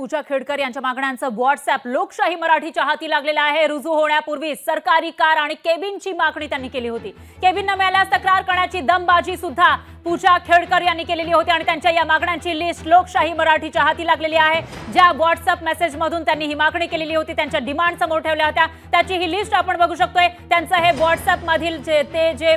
पूजा खेडकर यांच्या मागण्यांचं व्हॉट्सअप लोकशाही मराठीच्या हाती लागलेलं आहे। रुजू होण्यापूर्वी सरकारी कार आणि केबिनची मागणी त्यांनी केली होती। केबिन न मिळाल्यास तक्रार करण्याची दमबाजी सुद्धा पूजा खेडकर यांनी केलेली होती आणि त्यांच्या या मागण्यांची लिस्ट लोकशाही मराठीच्या हाती लागलेली आहे। ज्या व्हॉट्सअप मेसेज मधून त्यांनी ही मागणी केलेली होती, त्यांच्या डिमांड समोर ठेवल्या होत्या, त्याची ही लिस्ट आपण बघू शकतोय। त्यांचं हे व्हॉट्सअप मधील जे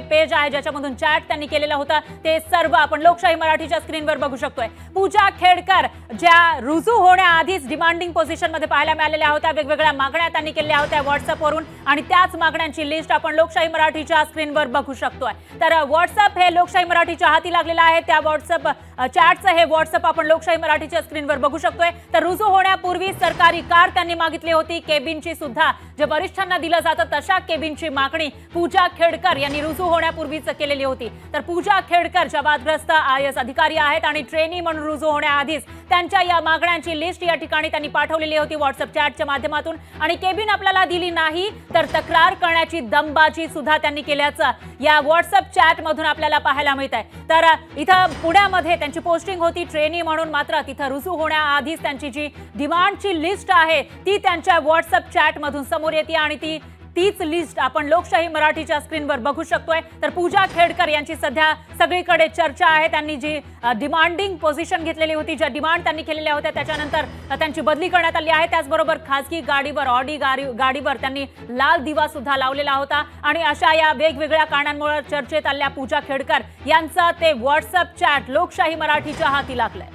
पेज आहे ज्याच्यामधून चॅट त्यांनी केलेला होता ते सर्व आपण लोकशाही मराठीच्या स्क्रीनवर बघू शकतोय। पूजा खेडकर ज्या रुजू होण्याआधीच डिमांडिंग पोझिशन मध्ये पाहायला मिळालेल्या होत्या, वेगवेगळ्या मागण्या त्यांनी केलेल्या होत्या व्हॉट्सअप वरून आणि त्याच मागण्यांची लिस्ट आपण लोकशाही मराठीच्या स्क्रीनवर बघू शकतोय। तर व्हॉट्सअप हे लोकशाही मराठीच्या हाती लागलेलं आहे। त्या व्हॉट्सअप चॅटचं हे व्हॉट्सअप आपण लोकशाही मराठीच्या स्क्रीनवर बघू शकतोय। तर रुजू होण्यापूर्वी सरकारी कार त्यांनी मागितली होती, केबिनची सुद्धा जे वरिष्ठांना दिलं जातं तशा केबिनची मागणी पूजा खेडकर यांनी रुजू होण्यापूर्वीच केलेली होती। तर पूजा खेडकर ज्या वादग्रस्त IAS अधिकारी आहेत आणि ट्रेनी म्हणून रुजू होण्याआधीच त्यांच्या या मागण्यांची लिस्ट या ठिकाणी त्यांनी पाठवलेली होती व्हॉट्सअप चॅटच्या माध्यमातून आणि केबिन आपल्याला दिली नाही तर तक्रार करण्याची दमबाजी सुद्धा त्यांनी केल्याचं या व्हॉट्सअप चॅट मधून आपल्याला पाहायला मिळत आहे। तर इथं पुण्यामध्ये त्यांची पोस्टिंग होती ट्रेनी म्हणून, मात्र तिथं रुजू होण्याआधीच त्यांची जी डिमांडची लिस्ट आहे ती त्यांच्या व्हॉट्सअप चॅट मधून समोर येते आणि तीच लिस्ट आपण लोकशाही मराठीच्या स्क्रीनवर बघू शकतोय। तर पूजा खेडकर यांची सध्या सगळीकडे चर्चा आहे। त्यांनी जी डिमांडिंग पोझिशन घेतलेली होती, ज्या डिमांड त्यांनी केलेल्या होत्या त्याच्यानंतर त्यांची बदली करण्यात आली आहे। त्याचबरोबर खासगी गाडीवर ऑडी गाडीवर त्यांनी लाल दिवा सुद्धा लावलेला होता आणि अशा या वेगवेगळ्या कारणांमुळे चर्चेत आलेल्या पूजा खेडकर यांचं ते व्हॉट्सअप चॅट लोकशाही मराठीच्या हाती लागलंय।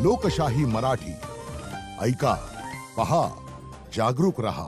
लोकशाही मराठी ऐका, पहा, जागरूक रहा।